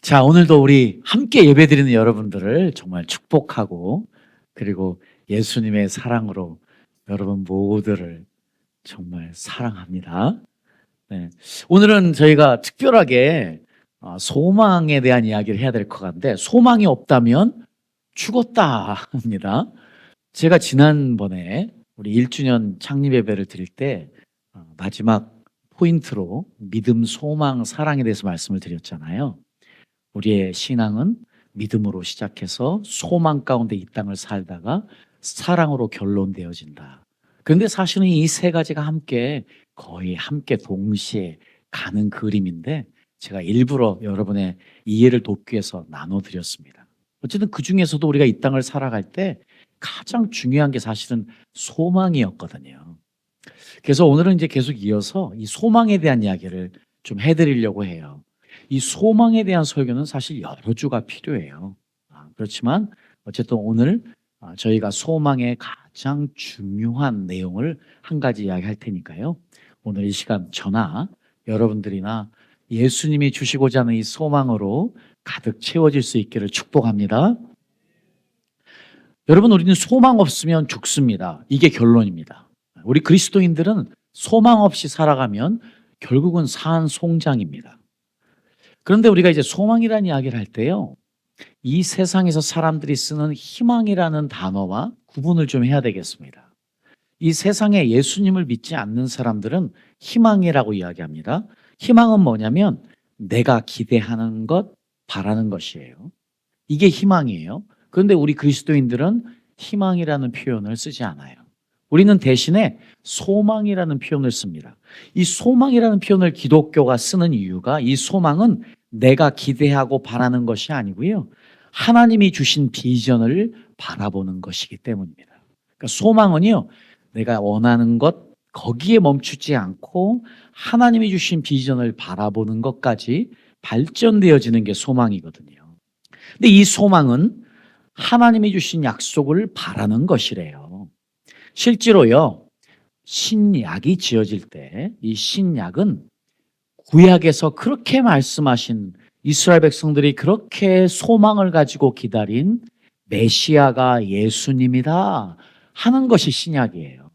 자, 오늘도 우리 함께 예배드리는 여러분들을 정말 축복하고, 그리고 예수님의 사랑으로 여러분 모두를 정말 사랑합니다. 네. 오늘은 저희가 특별하게 소망에 대한 이야기를 해야 될 것 같은데, 소망이 없다면 죽었다 합니다. 제가 지난번에 우리 1주년 창립 예배를 드릴 때 마지막 포인트로 믿음, 소망, 사랑에 대해서 말씀을 드렸잖아요. 우리의 신앙은 믿음으로 시작해서 소망 가운데 이 땅을 살다가 사랑으로 결론되어진다. 그런데 사실은 이 세 가지가 거의 함께 동시에 가는 그림인데, 제가 일부러 여러분의 이해를 돕기 위해서 나눠드렸습니다. 어쨌든 그 중에서도 우리가 이 땅을 살아갈 때 가장 중요한 게 사실은 소망이었거든요. 그래서 오늘은 이제 계속 이어서 이 소망에 대한 이야기를 좀 해드리려고 해요. 이 소망에 대한 설교는 사실 여러 주가 필요해요. 그렇지만 어쨌든 오늘 저희가 소망의 가장 중요한 내용을 한 가지 이야기할 테니까요. 오늘 이 시간 저나 여러분들이나 예수님이 주시고자 하는 이 소망으로 가득 채워질 수 있기를 축복합니다. 여러분, 우리는 소망 없으면 죽습니다. 이게 결론입니다. 우리 그리스도인들은 소망 없이 살아가면 결국은 산송장입니다. 그런데 우리가 이제 소망이라는 이야기를 할 때요, 이 세상에서 사람들이 쓰는 희망이라는 단어와 구분을 좀 해야 되겠습니다. 이 세상에 예수님을 믿지 않는 사람들은 희망이라고 이야기합니다. 희망은 뭐냐면 내가 기대하는 것, 바라는 것이에요. 이게 희망이에요. 그런데 우리 그리스도인들은 희망이라는 표현을 쓰지 않아요. 우리는 대신에 소망이라는 표현을 씁니다. 이 소망이라는 표현을 기독교가 쓰는 이유가, 이 소망은 내가 기대하고 바라는 것이 아니고요, 하나님이 주신 비전을 바라보는 것이기 때문입니다. 그러니까 소망은요, 내가 원하는 것 거기에 멈추지 않고 하나님이 주신 비전을 바라보는 것까지 발전되어지는 게 소망이거든요. 근데 이 소망은 하나님이 주신 약속을 바라는 것이래요. 실제로요, 신약이 지어질 때 이 신약은 구약에서 그렇게 말씀하신, 이스라엘 백성들이 그렇게 소망을 가지고 기다린 메시아가 예수님이다 하는 것이 신약이에요.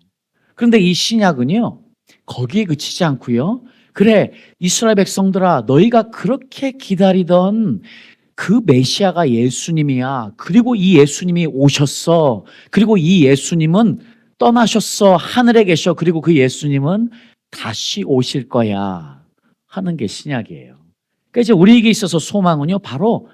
그런데 이 신약은요, 거기에 그치지 않고요, 그래, 이스라엘 백성들아, 너희가 그렇게 기다리던 그 메시아가 예수님이야. 그리고 이 예수님이 오셨어. 그리고 이 예수님은 떠나셨어. 하늘에 계셔. 그리고 그 예수님은 다시 오실 거야 하는 게 신약이에요. 그러니까 이제 우리에게 있어서 소망은요, 바로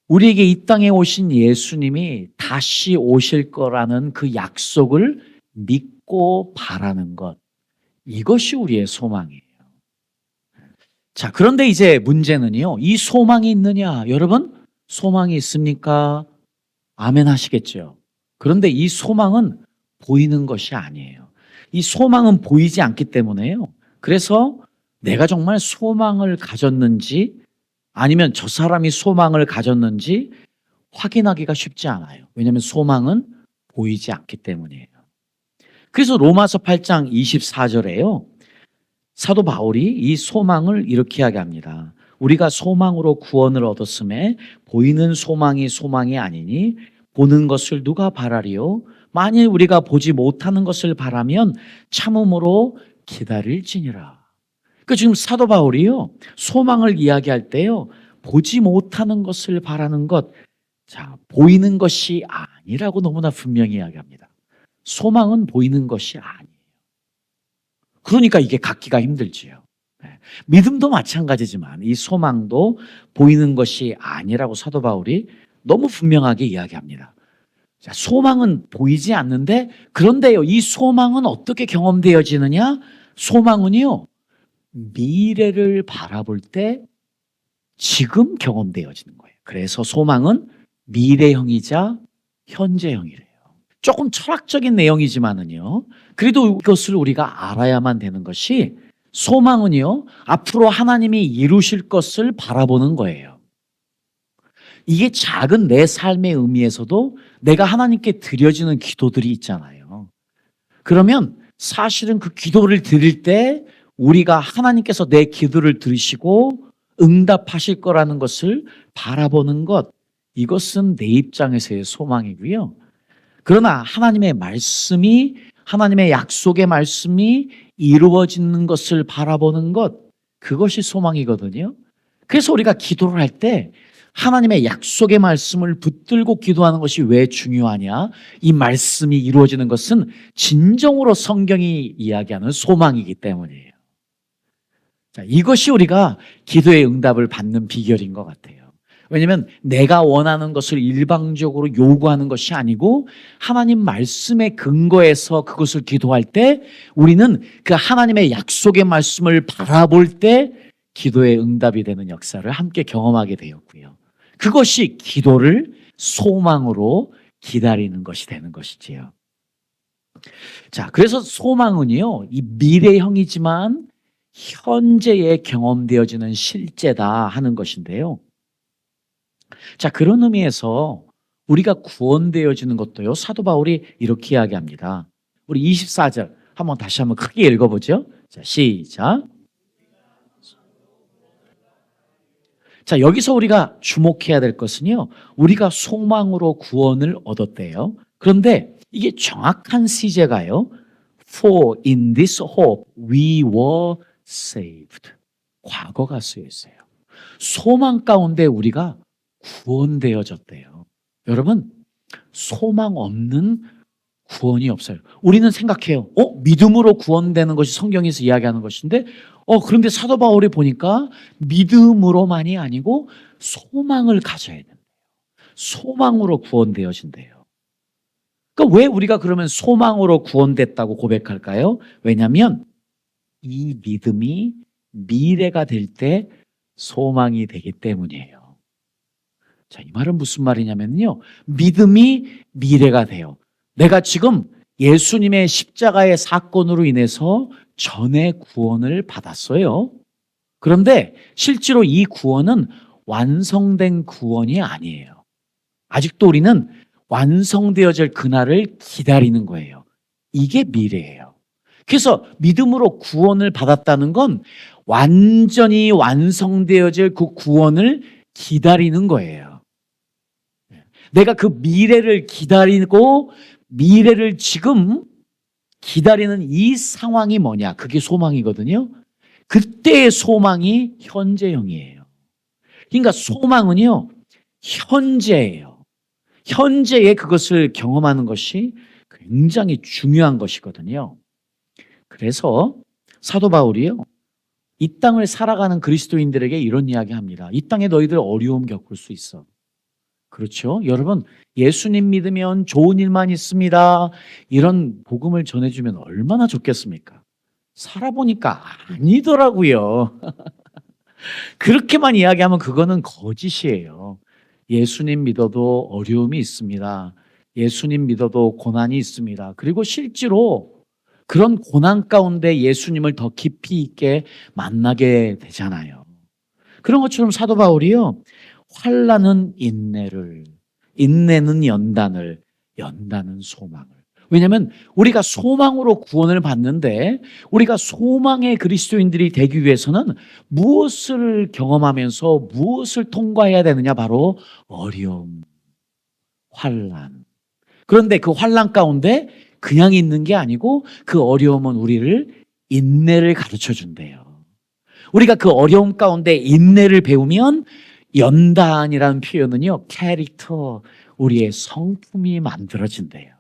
우리에게 이 땅에 오신 예수님이 다시 오실 거라는 그 약속을 믿고 바라는 것, 이것이 우리의 소망이에요. 자, 그런데 이제 문제는요, 이 소망이 있느냐? 여러분, 소망이 있습니까? 아멘 하시겠죠? 그런데 이 소망은 보이는 것이 아니에요. 이 소망은 보이지 않기 때문에요, 그래서 내가 정말 소망을 가졌는지 아니면 저 사람이 소망을 가졌는지 확인하기가 쉽지 않아요. 왜냐하면 소망은 보이지 않기 때문이에요. 그래서 로마서 8장 24절에요, 사도 바울이 이 소망을 이렇게 이야기합니다. 우리가 소망으로 구원을 얻었음에 보이는 소망이 소망이 아니니 보는 것을 누가 바라리요? 만일 우리가 보지 못하는 것을 바라면 참음으로 기다릴지니라. 그 지금 사도 바울이요, 소망을 이야기할 때요, 보지 못하는 것을 바라는 것, 자, 보이는 것이 아니라고 너무나 분명히 이야기합니다. 소망은 보이는 것이 아니에요. 그러니까 이게 갖기가 힘들지요. 믿음도 마찬가지지만 이 소망도 보이는 것이 아니라고 사도 바울이 너무 분명하게 이야기합니다. 자, 소망은 보이지 않는데, 그런데요, 이 소망은 어떻게 경험되어지느냐? 소망은요, 미래를 바라볼 때 지금 경험되어지는 거예요. 그래서 소망은 미래형이자 현재형이래요. 조금 철학적인 내용이지만은요, 그래도 이것을 우리가 알아야만 되는 것이, 소망은요, 앞으로 하나님이 이루실 것을 바라보는 거예요. 이게 작은 내 삶의 의미에서도 내가 하나님께 드려지는 기도들이 있잖아요. 그러면 사실은 그 기도를 드릴 때 우리가 하나님께서 내 기도를 들으시고 응답하실 거라는 것을 바라보는 것, 이것은 내 입장에서의 소망이고요. 그러나 하나님의 말씀이, 하나님의 약속의 말씀이 이루어지는 것을 바라보는 것, 그것이 소망이거든요. 그래서 우리가 기도를 할 때 하나님의 약속의 말씀을 붙들고 기도하는 것이 왜 중요하냐? 이 말씀이 이루어지는 것은 진정으로 성경이 이야기하는 소망이기 때문이에요. 자, 이것이 우리가 기도의 응답을 받는 비결인 것 같아요. 왜냐하면 내가 원하는 것을 일방적으로 요구하는 것이 아니고 하나님 말씀에 근거해서 그것을 기도할 때 우리는 그 하나님의 약속의 말씀을 바라볼 때 기도의 응답이 되는 역사를 함께 경험하게 되었고요. 그것이 기도를 소망으로 기다리는 것이 되는 것이지요. 자, 그래서 소망은요, 이 미래형이지만 현재에 경험되어지는 실제다 하는 것인데요. 자, 그런 의미에서 우리가 구원되어지는 것도요, 사도 바울이 이렇게 이야기합니다. 우리 24절 다시 한번 크게 읽어보죠. 자, 시작. 자, 여기서 우리가 주목해야 될 것은요, 우리가 소망으로 구원을 얻었대요. 그런데 이게 정확한 시제가요, For in this hope we were saved. 과거가 쓰여 있어요. 소망 가운데 우리가 구원되어졌대요. 여러분, 소망 없는 구원이 없어요. 우리는 생각해요. 믿음으로 구원되는 것이 성경에서 이야기하는 것인데, 그런데 사도 바울이 보니까 믿음으로만이 아니고 소망을 가져야 된대요. 소망으로 구원되어진대요. 그러니까 왜 우리가 그러면 소망으로 구원됐다고 고백할까요? 왜냐하면 이 믿음이 미래가 될 때 소망이 되기 때문이에요. 자, 이 말은 무슨 말이냐면요, 믿음이 미래가 돼요. 내가 지금 예수님의 십자가의 사건으로 인해서 전에 구원을 받았어요. 그런데 실제로 이 구원은 완성된 구원이 아니에요. 아직도 우리는 완성되어질 그날을 기다리는 거예요. 이게 미래예요. 그래서 믿음으로 구원을 받았다는 건 완전히 완성되어질 그 구원을 기다리는 거예요. 내가 그 미래를 기다리고 미래를 지금 기다리는 이 상황이 뭐냐? 그게 소망이거든요. 그때의 소망이 현재형이에요. 그러니까 소망은요, 현재예요. 현재에 그것을 경험하는 것이 굉장히 중요한 것이거든요. 그래서 사도 바울이요, 이 땅을 살아가는 그리스도인들에게 이런 이야기 합니다. 이 땅에 너희들 어려움 겪을 수 있어. 그렇죠? 여러분, 예수님 믿으면 좋은 일만 있습니다. 이런 복음을 전해주면 얼마나 좋겠습니까? 살아보니까 아니더라고요. 그렇게만 이야기하면 그거는 거짓이에요. 예수님 믿어도 어려움이 있습니다. 예수님 믿어도 고난이 있습니다. 그리고 실제로 그런 고난 가운데 예수님을 더 깊이 있게 만나게 되잖아요. 그런 것처럼 사도 바울이요, 환난은 인내를, 인내는 연단을, 연단은 소망을. 왜냐하면 우리가 소망으로 구원을 받는데 우리가 소망의 그리스도인들이 되기 위해서는 무엇을 경험하면서 무엇을 통과해야 되느냐? 바로 어려움, 환난. 그런데 그 환난 가운데 그냥 있는 게 아니고 그 어려움은 우리를 인내를 가르쳐 준대요. 우리가 그 어려움 가운데 인내를 배우면 연단이라는 표현은요, 캐릭터, 우리의 성품이 만들어진대요.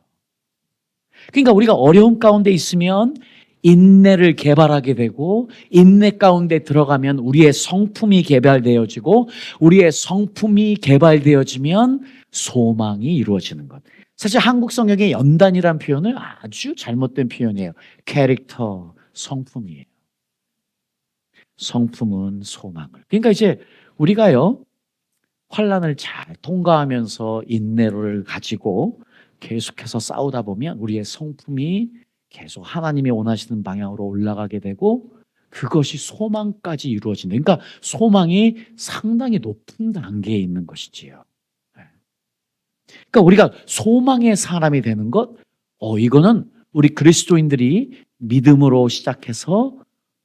그러니까 우리가 어려움 가운데 있으면 인내를 개발하게 되고, 인내 가운데 들어가면 우리의 성품이 개발되어지고, 우리의 성품이 개발되어지면 소망이 이루어지는 것. 사실 한국 성경의 연단이라는 표현은 아주 잘못된 표현이에요. 캐릭터, 성품이에요. 성품은 소망을. 그러니까 이제 우리가요, 환난을 잘 통과하면서 인내를 가지고 계속해서 싸우다 보면 우리의 성품이 계속 하나님이 원하시는 방향으로 올라가게 되고 그것이 소망까지 이루어진다. 그러니까 소망이 상당히 높은 단계에 있는 것이지요. 그러니까 우리가 소망의 사람이 되는 것, 이거는 우리 그리스도인들이 믿음으로 시작해서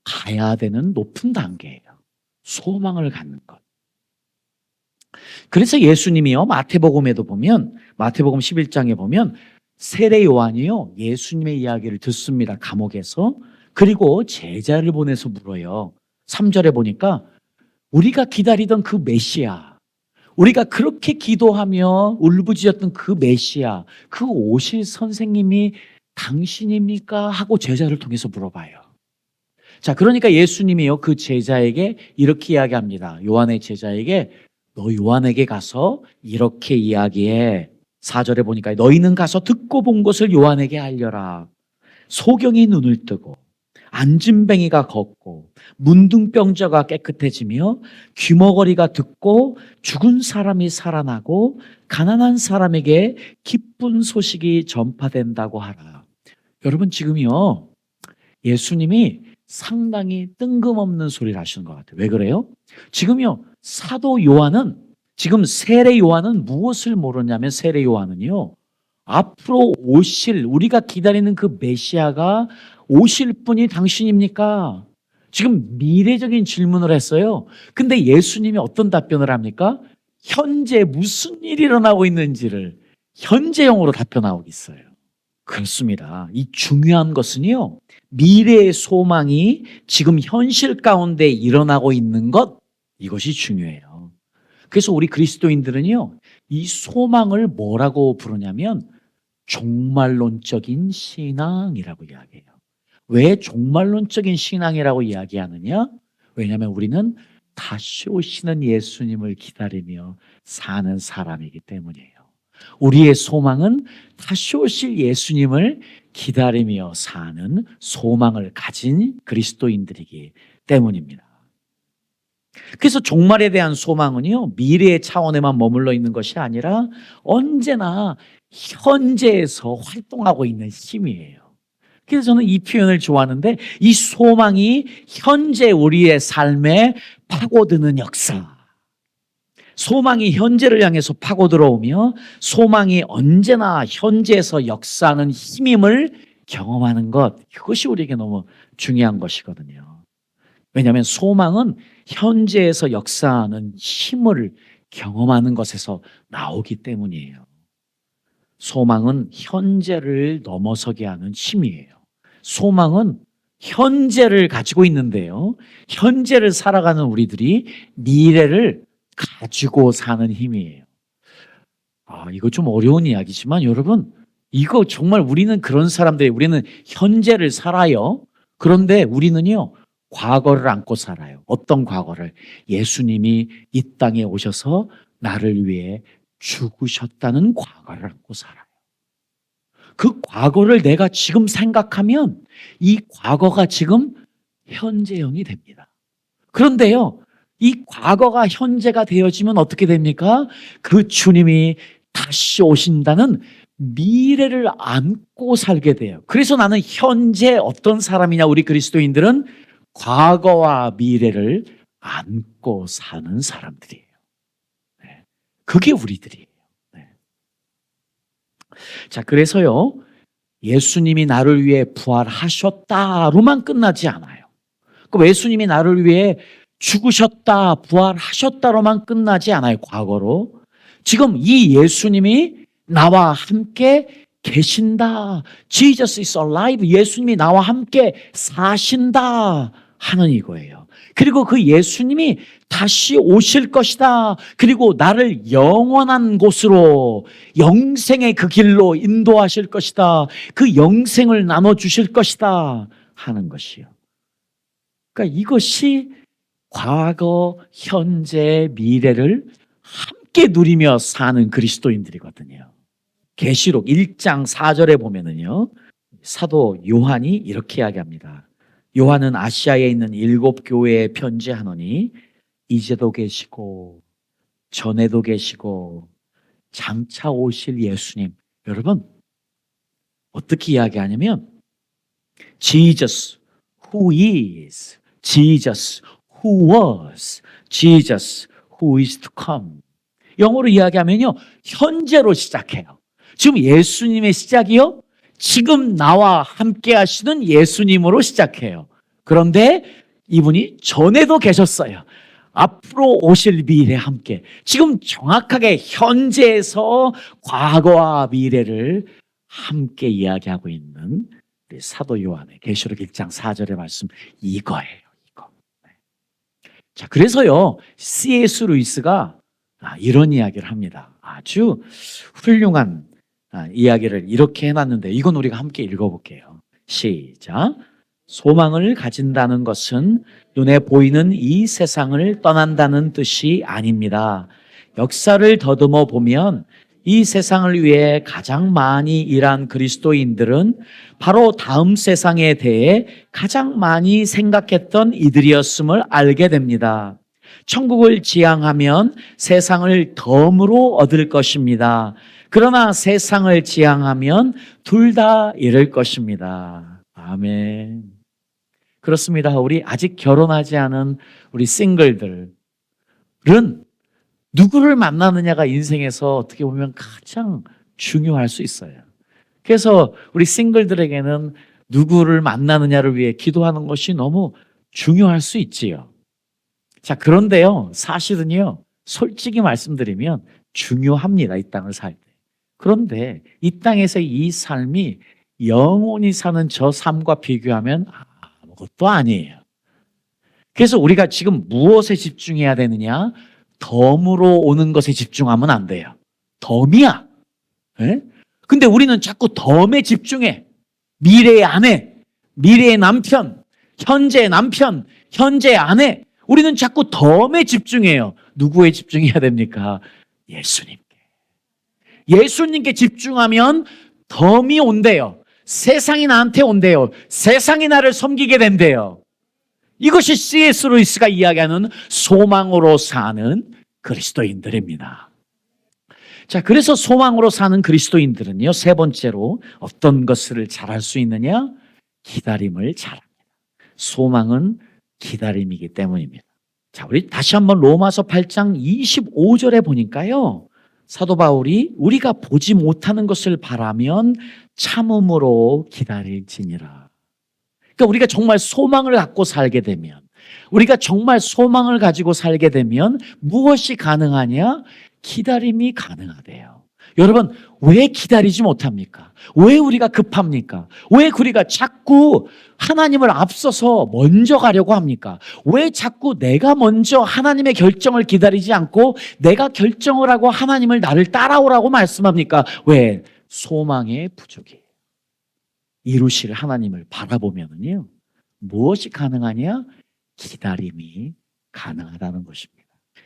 가야 되는 높은 단계예요. 소망을 갖는 것. 그래서 예수님이요, 마태복음에도 보면, 마태복음 11장에 보면 세례 요한이요, 예수님의 이야기를 듣습니다. 감옥에서. 그리고 제자를 보내서 물어요. 3절에 보니까 우리가 기다리던 그 메시아, 우리가 그렇게 기도하며 울부짖었던 그 메시아, 그 오실 선생님이 당신입니까? 하고 제자를 통해서 물어봐요. 자, 그러니까 예수님이요, 그 제자에게 이렇게 이야기합니다. 요한의 제자에게, 너 요한에게 가서 이렇게 이야기해. 4절에 보니까 너희는 가서 듣고 본 것을 요한에게 알려라. 소경이 눈을 뜨고 안진뱅이가 걷고 문둥병자가 깨끗해지며 귀머거리가 듣고 죽은 사람이 살아나고 가난한 사람에게 기쁜 소식이 전파된다고 하라. 여러분, 지금요, 예수님이 상당히 뜬금없는 소리를 하시는 것 같아요. 왜 그래요? 지금요, 사도 요한은, 지금 세례 요한은 무엇을 모르냐면, 세례 요한은요, 앞으로 오실, 우리가 기다리는 그 메시아가 오실 분이 당신입니까? 지금 미래적인 질문을 했어요. 근데 예수님이 어떤 답변을 합니까? 현재 무슨 일이 일어나고 있는지를 현재형으로 답변하고 있어요. 그렇습니다. 이 중요한 것은요, 미래의 소망이 지금 현실 가운데 일어나고 있는 것, 이것이 중요해요. 그래서 우리 그리스도인들은요, 이 소망을 뭐라고 부르냐면 종말론적인 신앙이라고 이야기해요. 왜 종말론적인 신앙이라고 이야기하느냐? 왜냐하면 우리는 다시 오시는 예수님을 기다리며 사는 사람이기 때문이에요. 우리의 소망은 다시 오실 예수님을 기다리며 사는 소망을 가진 그리스도인들이기 때문입니다. 그래서 종말에 대한 소망은요, 미래의 차원에만 머물러 있는 것이 아니라 언제나 현재에서 활동하고 있는 힘이에요. 그래서 저는 이 표현을 좋아하는데, 이 소망이 현재 우리의 삶에 파고드는 역사. 소망이 현재를 향해서 파고들어오며 소망이 언제나 현재에서 역사하는 힘임을 경험하는 것, 이것이 우리에게 너무 중요한 것이거든요. 왜냐하면 소망은 현재에서 역사하는 힘을 경험하는 것에서 나오기 때문이에요. 소망은 현재를 넘어서게 하는 힘이에요. 소망은 현재를 가지고 있는데요, 현재를 살아가는 우리들이 미래를 가지고 사는 힘이에요. 이거 좀 어려운 이야기지만 여러분, 이거 정말 우리는 그런 사람들이, 우리는 현재를 살아요. 그런데 우리는요, 과거를 안고 살아요. 어떤 과거를? 예수님이 이 땅에 오셔서 나를 위해 죽으셨다는 과거를 안고 살아요. 그 과거를 내가 지금 생각하면 이 과거가 지금 현재형이 됩니다. 그런데요, 이 과거가 현재가 되어지면 어떻게 됩니까? 그 주님이 다시 오신다는 미래를 안고 살게 돼요. 그래서 나는 현재 어떤 사람이냐? 우리 그리스도인들은 과거와 미래를 안고 사는 사람들이에요. 네. 그게 우리들이에요. 네. 자, 그래서요, 예수님이 나를 위해 부활하셨다로만 끝나지 않아요. 그 예수님이 나를 위해 죽으셨다, 부활하셨다로만 끝나지 않아요. 과거로. 지금 이 예수님이 나와 함께 계신다. Jesus is alive. 예수님이 나와 함께 사신다 하는 이거예요. 그리고 그 예수님이 다시 오실 것이다. 그리고 나를 영원한 곳으로, 영생의 그 길로 인도하실 것이다. 그 영생을 나눠주실 것이다 하는 것이요. 그러니까 이것이 과거, 현재, 미래를 함께 누리며 사는 그리스도인들이거든요. 계시록 1장 4절에 보면은요, 사도 요한이 이렇게 이야기합니다. 요한은 아시아에 있는 7 교회에 편지하노니 이제도 계시고 전에도 계시고 장차 오실 예수님. 여러분, 어떻게 이야기하냐면 Jesus who is, Jesus who was, Jesus who is to come. 영어로 이야기하면요, 현재로 시작해요. 지금 예수님의 시작이요, 지금 나와 함께 하시는 예수님으로 시작해요. 그런데 이분이 전에도 계셨어요. 앞으로 오실 미래 함께, 지금 정확하게 현재에서 과거와 미래를 함께 이야기하고 있는 우리 사도 요한의 계시록 1장 4절의 말씀, 이거예요. 이거. 자, 그래서요, C.S. 루이스가 이런 이야기를 합니다. 아주 훌륭한 이야기를 이렇게 해놨는데, 이건 우리가 함께 읽어볼게요. 시작. 소망을 가진다는 것은 눈에 보이는 이 세상을 떠난다는 뜻이 아닙니다. 역사를 더듬어 보면 이 세상을 위해 가장 많이 일한 그리스도인들은 바로 다음 세상에 대해 가장 많이 생각했던 이들이었음을 알게 됩니다. 천국을 지향하면 세상을 덤으로 얻을 것입니다. 그러나 세상을 지향하면 둘 다 잃을 것입니다. 아멘. 그렇습니다. 우리 아직 결혼하지 않은 우리 싱글들은 누구를 만나느냐가 인생에서 어떻게 보면 가장 중요할 수 있어요. 그래서 우리 싱글들에게는 누구를 만나느냐를 위해 기도하는 것이 너무 중요할 수 있지요. 자, 그런데요, 사실은요, 솔직히 말씀드리면 중요합니다. 이 땅을 살 때. 그런데 이 땅에서 이 삶이 영원히 사는 저 삶과 비교하면 아무것도 아니에요. 그래서 우리가 지금 무엇에 집중해야 되느냐? 덤으로 오는 것에 집중하면 안 돼요. 덤이야. 네? 근데 우리는 자꾸 덤에 집중해. 미래의 아내, 미래의 남편, 현재의 남편, 현재의 아내. 우리는 자꾸 덤에 집중해요. 누구에 집중해야 됩니까? 예수님께. 예수님께 집중하면 덤이 온대요. 세상이 나한테 온대요. 세상이 나를 섬기게 된대요. 이것이 C.S. 루이스가 이야기하는 소망으로 사는 그리스도인들입니다. 자, 그래서 소망으로 사는 그리스도인들은요, 세 번째로 어떤 것을 잘할 수 있느냐? 기다림을 잘합니다. 소망은 기다림이기 때문입니다. 자, 우리 다시 한번 로마서 8장 25절에 보니까요, 사도 바울이 우리가 보지 못하는 것을 바라면 참음으로 기다릴지니라. 그러니까 우리가 정말 소망을 갖고 살게 되면, 우리가 정말 소망을 가지고 살게 되면 무엇이 가능하냐? 기다림이 가능하대요. 여러분, 왜 기다리지 못합니까? 왜 우리가 급합니까? 왜 우리가 자꾸 하나님을 앞서서 먼저 가려고 합니까? 왜 자꾸 내가 먼저 하나님의 결정을 기다리지 않고 내가 결정을 하고 하나님을 나를 따라오라고 말씀합니까? 왜? 소망의 부족이에요. 이루실 하나님을 바라보면요, 무엇이 가능하냐? 기다림이 가능하다는 것입니다.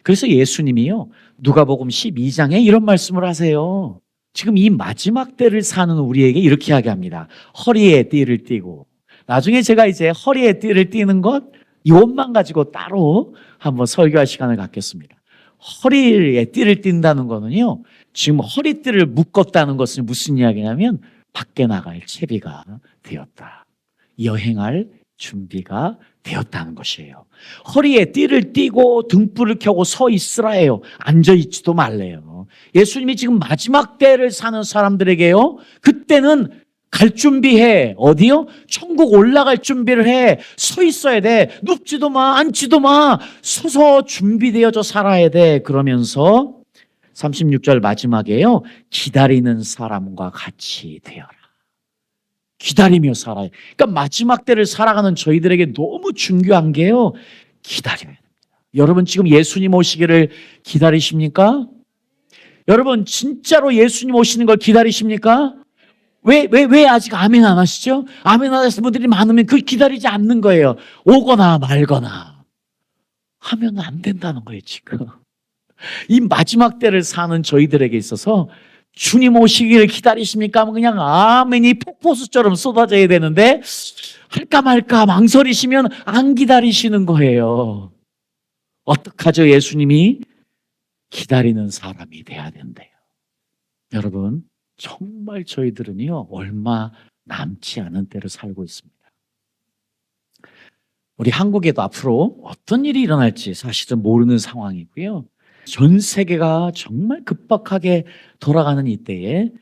그래서 예수님이요, 누가복음 12장에 이런 말씀을 하세요. 지금 이 마지막 때를 사는 우리에게 이렇게 이야기합니다. 허리에 띠를 띠고. 나중에 제가 이제 허리에 띠를 띠는 것, 이것만 가지고 따로 한번 설교할 시간을 갖겠습니다. 허리에 띠를 띈다는 거는요, 지금 허리띠를 묶었다는 것은 무슨 이야기냐면 밖에 나갈 채비가 되었다. 여행할 준비가 되었다는 것이에요. 허리에 띠를 띠고 등불을 켜고 서 있으라 해요. 앉아있지도 말래요. 예수님이 지금 마지막 때를 사는 사람들에게요, 그때는 갈 준비해. 어디요? 천국 올라갈 준비를 해. 서 있어야 돼. 눕지도 마, 앉지도 마. 서서 준비되어져 살아야 돼. 그러면서 36절 마지막에요, 기다리는 사람과 같이 되어라. 기다리며 살아요. 그러니까 마지막 때를 살아가는 저희들에게 너무 중요한 게요, 기다려야 됩니다. 여러분, 지금 예수님 오시기를 기다리십니까? 여러분, 진짜로 예수님 오시는 걸 기다리십니까? 왜 아직 아멘 안 하시죠? 아멘 안 하시는 분들이 많으면 그 기다리지 않는 거예요. 오거나 말거나 하면 안 된다는 거예요, 지금. 이 마지막 때를 사는 저희들에게 있어서 주님 오시기를 기다리십니까? 하면 그냥 아멘이 폭포수처럼 쏟아져야 되는데, 할까 말까 망설이시면 안 기다리시는 거예요. 어떡하죠? 예수님이 기다리는 사람이 돼야 된대요. 여러분, 정말 저희들은요, 얼마 남지 않은 때를 살고 있습니다. 우리 한국에도 앞으로 어떤 일이 일어날지 사실은 모르는 상황이고요. 전 세계가 정말 급박하게 돌아가는 이때에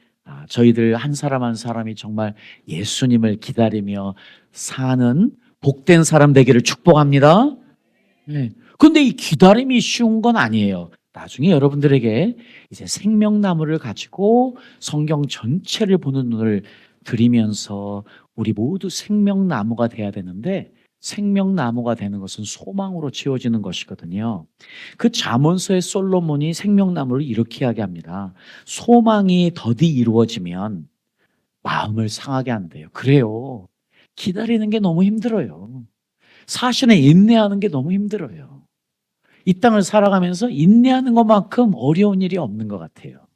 저희들 한 사람 한 사람이 정말 예수님을 기다리며 사는 복된 사람 되기를 축복합니다. 네. 근데 이 기다림이 쉬운 건 아니에요. 나중에 여러분들에게 이제 생명나무를 가지고 성경 전체를 보는 눈을 들이면서 우리 모두 생명나무가 돼야 되는데, 생명나무가 되는 것은 소망으로 채워지는 것이거든요. 그 잠언서의 솔로몬이 생명나무를 이렇게 이야기합니다. 소망이 더디 이루어지면 마음을 상하게 한대요. 그래요. 기다리는 게 너무 힘들어요. 사실은 인내하는 게 너무 힘들어요. 이 땅을 살아가면서 인내하는 것만큼 어려운 일이 없는 것 같아요.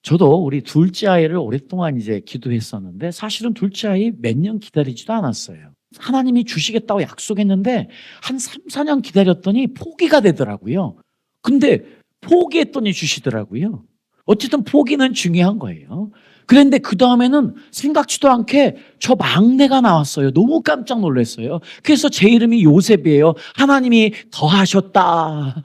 저도 우리 둘째 아이를 오랫동안 이제 기도했었는데, 사실은 둘째 아이 몇 년 기다리지도 않았어요. 하나님이 주시겠다고 약속했는데 한 3, 4년 기다렸더니 포기가 되더라고요. 근데 포기했더니 주시더라고요. 어쨌든 포기는 중요한 거예요. 그런데 그 다음에는 생각지도 않게 저 막내가 나왔어요. 너무 깜짝 놀랐어요. 그래서 제 이름이 요셉이에요. 하나님이 더하셨다.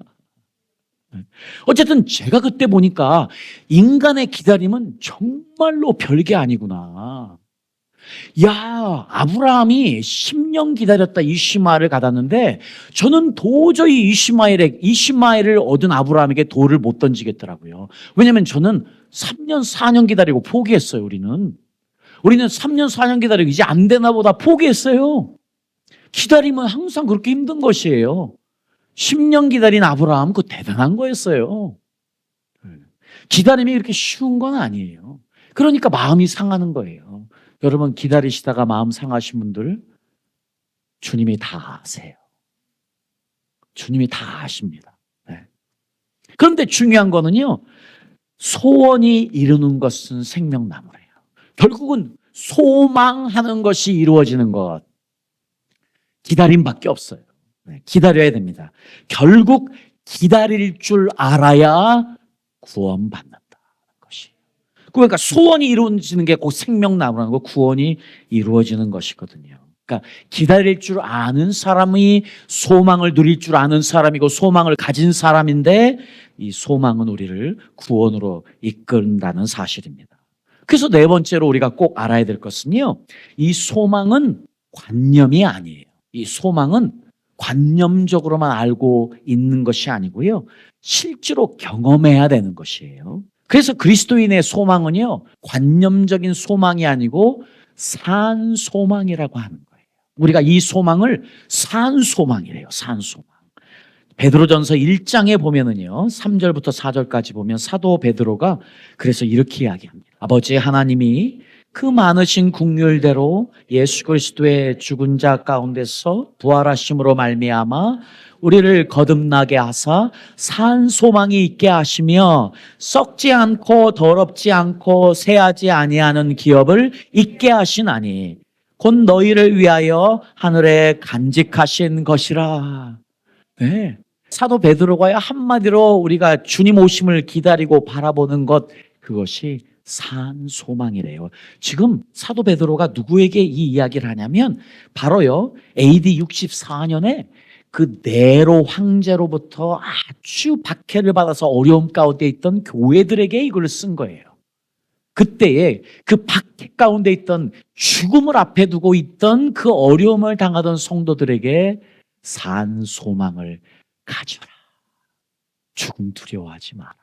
어쨌든 제가 그때 보니까 인간의 기다림은 정말로 별게 아니구나. 야, 아브라함이 10년 기다렸다 이시마엘을 받았는데, 저는 도저히 이시마엘을 얻은 아브라함에게 돌을 못 던지겠더라고요. 왜냐면 저는 3년 4년 기다리고 포기했어요. 우리는 3년 4년 기다리고 이제 안 되나 보다 포기했어요. 기다림은 항상 그렇게 힘든 것이에요. 10년 기다린 아브라함, 그거 대단한 거였어요. 기다림이 그렇게 쉬운 건 아니에요. 그러니까 마음이 상하는 거예요. 여러분, 기다리시다가 마음 상하신 분들, 주님이 다 아세요. 주님이 다 아십니다. 네. 그런데 중요한 거는요, 소원이 이루는 것은 생명나무래요. 결국은 소망하는 것이 이루어지는 것, 기다림밖에 없어요. 네, 기다려야 됩니다. 결국 기다릴 줄 알아야 구원받는다. 그러니까 소원이 이루어지는 게 곧 생명나무라는 거, 구원이 이루어지는 것이거든요. 그러니까 기다릴 줄 아는 사람이 소망을 누릴 줄 아는 사람이고 소망을 가진 사람인데, 이 소망은 우리를 구원으로 이끈다는 사실입니다. 그래서 네 번째로 우리가 꼭 알아야 될 것은요, 이 소망은 관념이 아니에요. 이 소망은 관념적으로만 알고 있는 것이 아니고요, 실제로 경험해야 되는 것이에요. 그래서 그리스도인의 소망은요, 관념적인 소망이 아니고 산 소망이라고 하는 거예요. 우리가 이 소망을 산 소망이래요. 산 소망. 베드로전서 1장에 보면은요, 3절부터 4절까지 보면 사도 베드로가 그래서 이렇게 이야기합니다. 아버지 하나님이 그 많으신 긍휼대로 예수 그리스도의 죽은 자 가운데서 부활하심으로 말미암아 우리를 거듭나게 하사 산 소망이 있게 하시며 썩지 않고 더럽지 않고 새하지 아니하는 기업을 있게 하시나니 곧 너희를 위하여 하늘에 간직하신 것이라. 네. 사도 베드로가 한마디로 우리가 주님 오심을 기다리고 바라보는 것, 그것이 산 소망이래요. 지금 사도 베드로가 누구에게 이 이야기를 하냐면 바로요, AD 64년에 그 네로 황제로부터 아주 박해를 받아서 어려움 가운데 있던 교회들에게 이걸 쓴 거예요. 그때에 그 박해 가운데 있던, 죽음을 앞에 두고 있던 그 어려움을 당하던 성도들에게 산 소망을 가져라. 죽음 두려워하지 마라.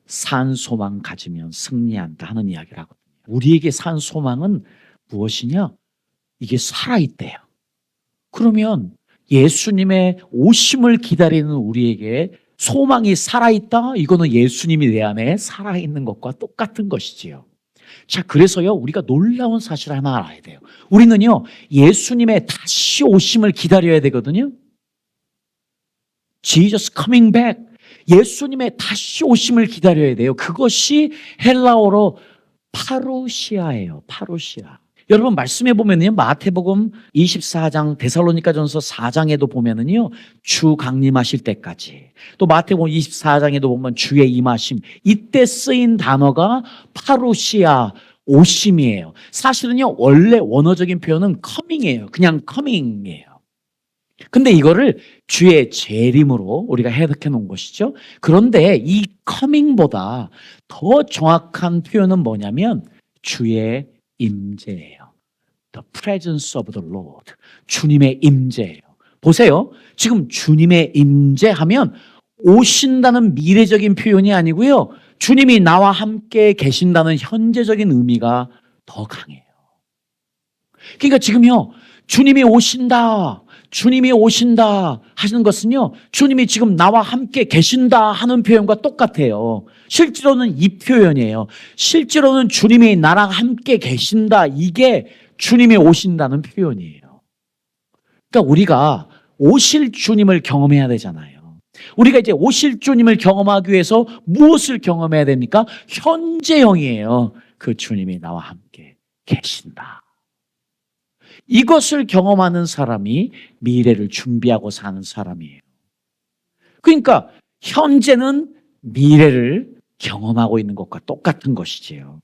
산 소망 가지면 승리한다 하는 이야기를 하거든요. 우리에게 산 소망은 무엇이냐? 이게 살아있대요. 그러면 예수님의 오심을 기다리는 우리에게 소망이 살아있다? 이거는 예수님이 내 안에 살아있는 것과 똑같은 것이지요. 자, 그래서요, 우리가 놀라운 사실 하나 알아야 돼요. 우리는요, 예수님의 다시 오심을 기다려야 되거든요. Jesus coming back. 예수님의 다시 오심을 기다려야 돼요. 그것이 헬라어로 파루시아예요. 파루시아. 여러분, 말씀해 보면요, 마태복음 24장, 데살로니가전서 4장에도 보면은요, 주 강림하실 때까지, 또 마태복음 24장에도 보면 주의 임하심, 이때 쓰인 단어가 파루시아, 오심이에요. 사실은요, 원래 원어적인 표현은 coming이에요. 그냥 coming이에요. 근데 이거를 주의 재림으로 우리가 해석해 놓은 것이죠. 그런데 이 coming보다 더 정확한 표현은 뭐냐면 주의 임재예요. The presence of the Lord. 주님의 임재예요. 보세요. 지금 주님의 임재하면 오신다는 미래적인 표현이 아니고요. 주님이 나와 함께 계신다는 현재적인 의미가 더 강해요. 그러니까 지금요, 주님이 오신다, 주님이 오신다 하시는 것은요, 주님이 지금 나와 함께 계신다 하는 표현과 똑같아요. 실제로는 이 표현이에요. 실제로는 주님이 나랑 함께 계신다, 이게 주님이 오신다는 표현이에요. 그러니까 우리가 오실 주님을 경험해야 되잖아요. 우리가 이제 오실 주님을 경험하기 위해서 무엇을 경험해야 됩니까? 현재형이에요. 그 주님이 나와 함께 계신다. 이것을 경험하는 사람이 미래를 준비하고 사는 사람이에요. 그러니까 현재는 미래를 경험하고 있는 것과 똑같은 것이지요.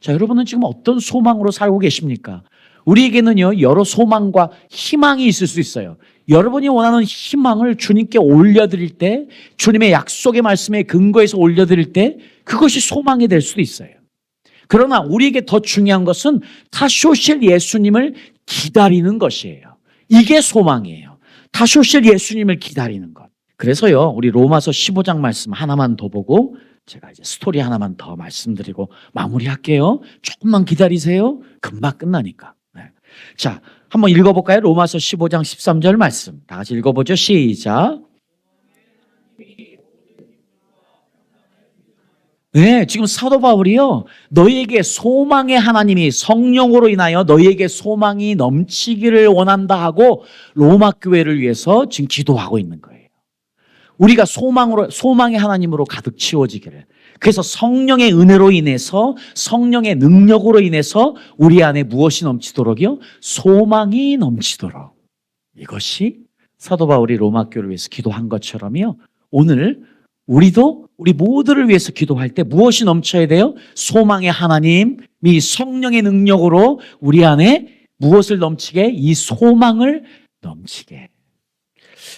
자, 여러분은 지금 어떤 소망으로 살고 계십니까? 우리에게는요, 여러 소망과 희망이 있을 수 있어요. 여러분이 원하는 희망을 주님께 올려드릴 때, 주님의 약속의 말씀에 근거해서 올려드릴 때, 그것이 소망이 될 수도 있어요. 그러나 우리에게 더 중요한 것은 다시 오실 예수님을 기다리는 것이에요. 이게 소망이에요. 다시 오실 예수님을 기다리는 것. 그래서요, 우리 로마서 15장 말씀 하나만 더 보고 제가 이제 스토리 하나만 더 말씀드리고 마무리할게요. 조금만 기다리세요. 금방 끝나니까. 네. 자, 한번 읽어볼까요? 로마서 15장 13절 말씀. 다 같이 읽어보죠. 시작. 네, 지금 사도 바울이요, 너희에게 소망의 하나님이 성령으로 인하여 너희에게 소망이 넘치기를 원한다 하고 로마 교회를 위해서 지금 기도하고 있는 거예요. 우리가 소망의 하나님으로 가득 채워지기를. 그래서 성령의 은혜로 인해서, 성령의 능력으로 인해서 우리 안에 무엇이 넘치도록이요? 소망이 넘치도록. 이것이 사도 바울이 로마 교회를 위해서 기도한 것처럼요, 오늘 우리도 우리 모두를 위해서 기도할 때 무엇이 넘쳐야 돼요? 소망의 하나님이 성령의 능력으로 우리 안에 무엇을 넘치게? 이 소망을 넘치게.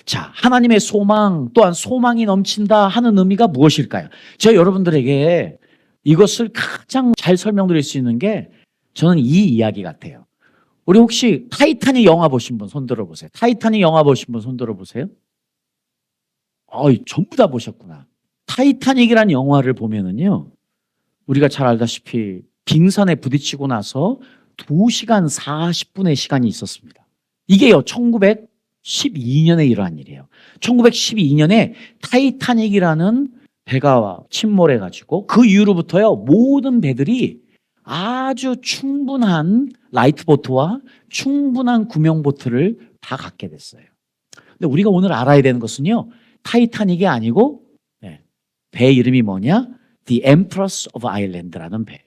자, 하나님의 소망 또한 소망이 넘친다 하는 의미가 무엇일까요? 제가 여러분들에게 이것을 가장 잘 설명드릴 수 있는 게 저는 이 이야기 같아요. 우리 혹시 타이타닉 영화 보신 분 손 들어보세요. 타이타닉 영화 보신 분 손 들어보세요. 전부 다 보셨구나. 타이타닉이라는 영화를 보면은요, 우리가 잘 알다시피 빙산에 부딪히고 나서 2시간 40분의 시간이 있었습니다. 이게요, 1912년에 일어난 일이에요. 1912년에 타이타닉이라는 배가 침몰해가지고 그 이후로부터요, 모든 배들이 아주 충분한 라이트보트와 충분한 구명보트를 다 갖게 됐어요. 근데 우리가 오늘 알아야 되는 것은요, 타이타닉이 아니고 배 이름이 뭐냐? The Empress of Ireland라는 배예요.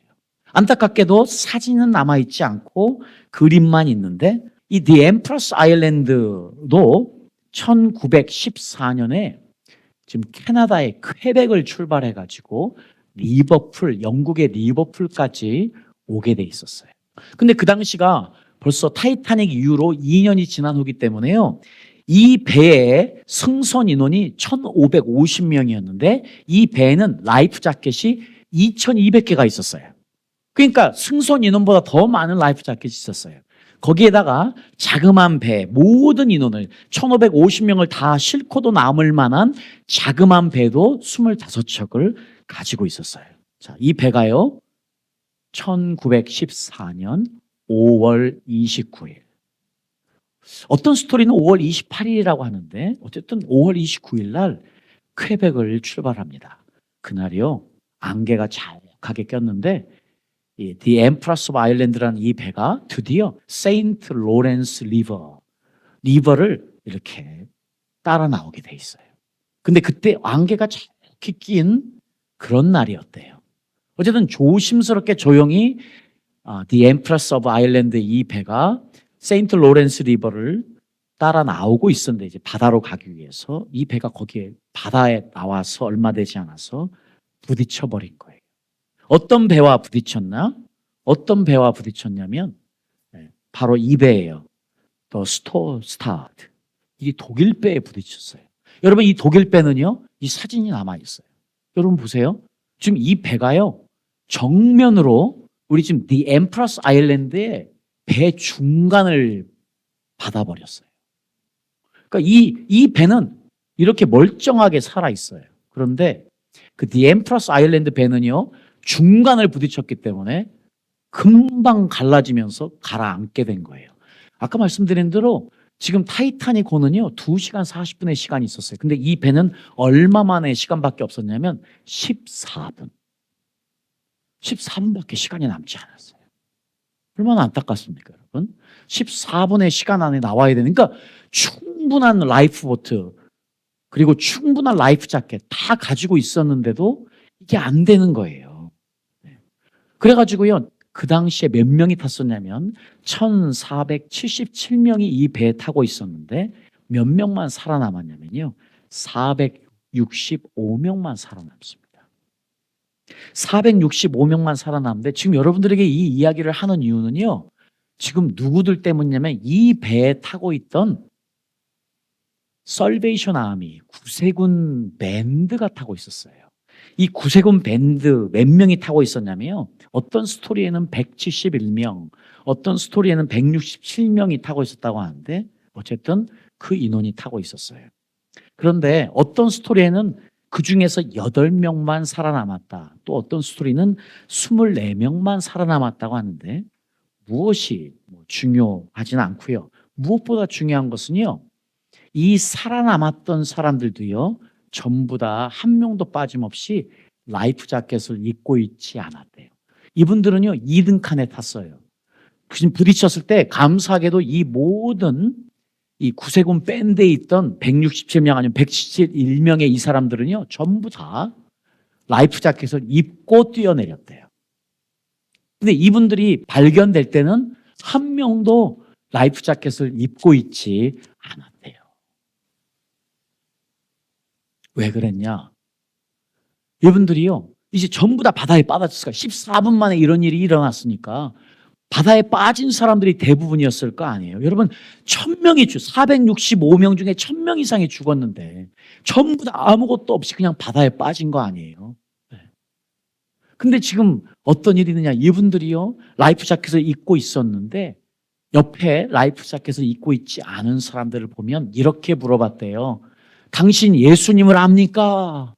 안타깝게도 사진은 남아있지 않고 그림만 있는데 이 The Empress Ireland도 1914년에 지금 캐나다의 퀘벡을 출발해가지고 영국의 리버풀까지 오게 돼 있었어요. 근데 그 당시가 벌써 타이타닉 이후로 2년이 지난 후기 때문에요, 이 배의 승선 인원이 1,550명이었는데 이 배에는 라이프 자켓이 2,200개가 있었어요. 그러니까 승선 인원보다 더 많은 라이프 자켓이 있었어요. 거기에다가 자그마한 배, 모든 인원을 1,550명을 다 싣고도 남을 만한 자그마한 배도 25척을 가지고 있었어요. 자, 이 배가요, 1914년 5월 29일. 어떤 스토리는 5월 28일이라고 하는데 어쨌든 5월 29일 날 퀘벡을 출발합니다. 그날이요, 안개가 자욱하게 꼈는데 이 The Empress of Ireland라는 이 배가 드디어 세인트 로렌스 리버를 이렇게 따라 나오게 돼 있어요. 근데 그때 안개가 자욱히 낀 그런 날이었대요. 어쨌든 조심스럽게 조용히 The Empress of Ireland 이 배가 세인트 로렌스 리버를 따라 나오고 있었는데 이제 바다로 가기 위해서 이 배가 거기에 바다에 나와서 얼마 되지 않아서 부딪혀 버린 거예요. 어떤 배와 부딪혔나? 어떤 배와 부딪혔냐면 바로 이 배예요. The Stad. 이게 독일 배에 부딪혔어요. 여러분, 이 독일 배는요, 이 사진이 남아 있어요. 여러분 보세요. 지금 이 배가요, 정면으로 우리 지금 The Empress Island의 배 중간을 받아버렸어요. 그러니까 이 배는 이렇게 멀쩡하게 살아 있어요. 그런데 그 디엠프러스 아일랜드 배는요, 중간을 부딪혔기 때문에 금방 갈라지면서 가라앉게 된 거예요. 아까 말씀드린 대로 지금 타이타닉호는요, 2시간 40분의 시간이 있었어요. 근데 이 배는 얼마 만의 시간밖에 없었냐면 14분. 14분밖에 시간이 남지 않았어요. 얼마나 안타깝습니까, 여러분? 14분의 시간 안에 나와야 되는, 그러니까 충분한 라이프보트, 그리고 충분한 라이프 자켓 다 가지고 있었는데도 이게 안 되는 거예요. 네. 그래가지고요, 그 당시에 몇 명이 탔었냐면 1477명이 이 배에 타고 있었는데 몇 명만 살아남았냐면요, 465명만 살아남습니다. 465명만 살아남는데 지금 여러분들에게 이 이야기를 하는 이유는요, 지금 누구들 때문이냐면 이 배에 타고 있던 설베이션 아미, 구세군 밴드가 타고 있었어요. 이 구세군 밴드 몇 명이 타고 있었냐면요, 어떤 스토리에는 171명, 어떤 스토리에는 167명이 타고 있었다고 하는데 어쨌든 그 인원이 타고 있었어요. 그런데 어떤 스토리에는 그 중에서 8명만 살아남았다. 또 어떤 스토리는 24명만 살아남았다고 하는데 무엇이 중요하지는 않고요. 무엇보다 중요한 것은요, 이 살아남았던 사람들도요, 전부 다 한 명도 빠짐없이 라이프 자켓을 입고 있지 않았대요. 이분들은요, 2등 칸에 탔어요. 지금 부딪혔을 때 감사하게도 이 모든 이 구세군 밴드에 있던 167명 아니면 171명의 이 사람들은요, 전부 다 라이프 자켓을 입고 뛰어내렸대요. 근데 이분들이 발견될 때는 한 명도 라이프 자켓을 입고 있지 않았대요. 왜 그랬냐? 이분들이요, 이제 전부 다 바다에 빠졌으니까 14분 만에 이런 일이 일어났으니까 바다에 빠진 사람들이 대부분이었을 거 아니에요. 여러분, 1000명이 465명 중에 1000명 이상이 죽었는데 전부 다 아무것도 없이 그냥 바다에 빠진 거 아니에요. 네. 근데 지금 어떤 일이 있느냐? 이분들이요, 라이프 자켓을 입고 있었는데 옆에 라이프 자켓을 입고 있지 않은 사람들을 보면 이렇게 물어봤대요. 당신 예수님을 압니까?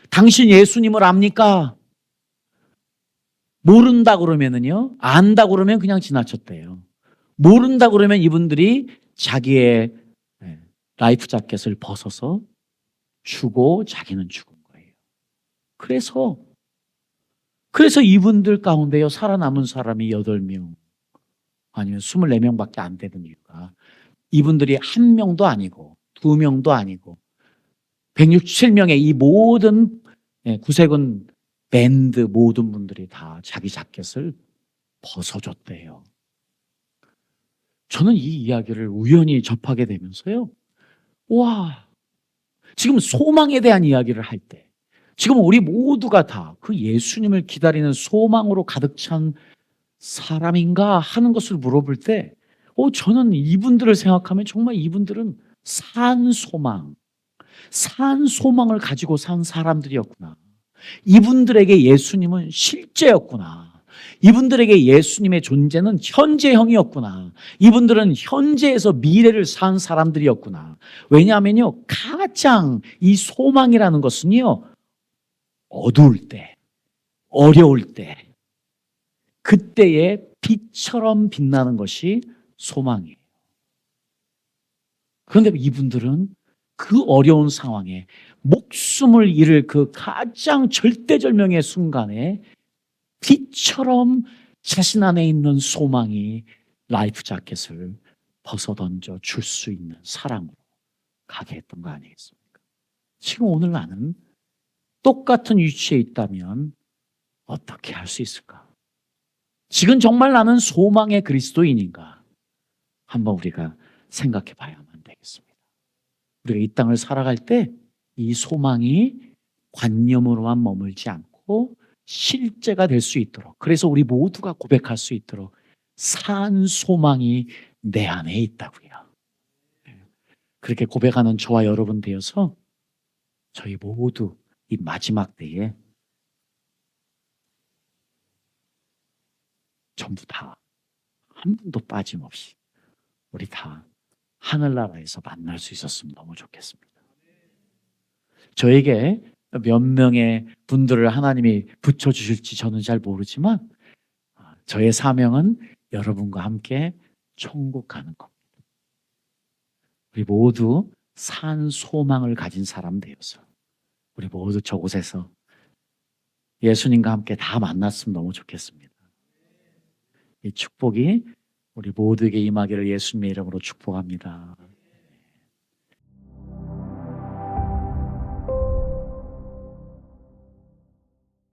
당신 예수님을 압니까? 모른다 그러면은요, 안다 그러면 그냥 지나쳤대요. 모른다 그러면 이분들이 자기의 라이프 자켓을 벗어서 주고 자기는 죽은 거예요. 그래서 이분들 가운데요, 살아남은 사람이 8명 아니면 24명밖에 안 되는 이유가 이분들이 한 명도 아니고 두 명도 아니고 167명의 이 모든 구세군 밴드 모든 분들이 다 자기 자켓을 벗어줬대요. 저는 이 이야기를 우연히 접하게 되면서요, 와, 지금 소망에 대한 이야기를 할 때, 지금 우리 모두가 다 그 예수님을 기다리는 소망으로 가득 찬 사람인가 하는 것을 물어볼 때, 저는 이분들을 생각하면 정말 이분들은 산 소망을 가지고 산 사람들이었구나. 이분들에게 예수님은 실제였구나. 이분들에게 예수님의 존재는 현재형이었구나. 이분들은 현재에서 미래를 산 사람들이었구나. 왜냐하면요, 가장 이 소망이라는 것은요, 어두울 때, 어려울 때, 그때의 빛처럼 빛나는 것이 소망이에요. 그런데 이분들은 그 어려운 상황에 목숨을 잃을 그 가장 절대절명의 순간에 빛처럼 자신 안에 있는 소망이 라이프 자켓을 벗어던져 줄 수 있는 사랑으로 가게 했던 거 아니겠습니까? 지금 오늘 나는 똑같은 위치에 있다면 어떻게 할 수 있을까? 지금 정말 나는 소망의 그리스도인인가? 한번 우리가 생각해 봐야만 되겠습니다. 우리가 이 땅을 살아갈 때 이 소망이 관념으로만 머물지 않고 실제가 될 수 있도록, 그래서 우리 모두가 고백할 수 있도록 산 소망이 내 안에 있다고요. 그렇게 고백하는 저와 여러분 되어서 저희 모두 이 마지막 때에 전부 다 한 분도 빠짐없이 우리 다 하늘나라에서 만날 수 있었으면 너무 좋겠습니다. 저에게 몇 명의 분들을 하나님이 붙여주실지 저는 잘 모르지만 저의 사명은 여러분과 함께 천국 가는 겁니다. 우리 모두 산 소망을 가진 사람 되어서 우리 모두 저곳에서 예수님과 함께 다 만났으면 너무 좋겠습니다. 이 축복이 우리 모두에게 임하기를 예수님의 이름으로 축복합니다.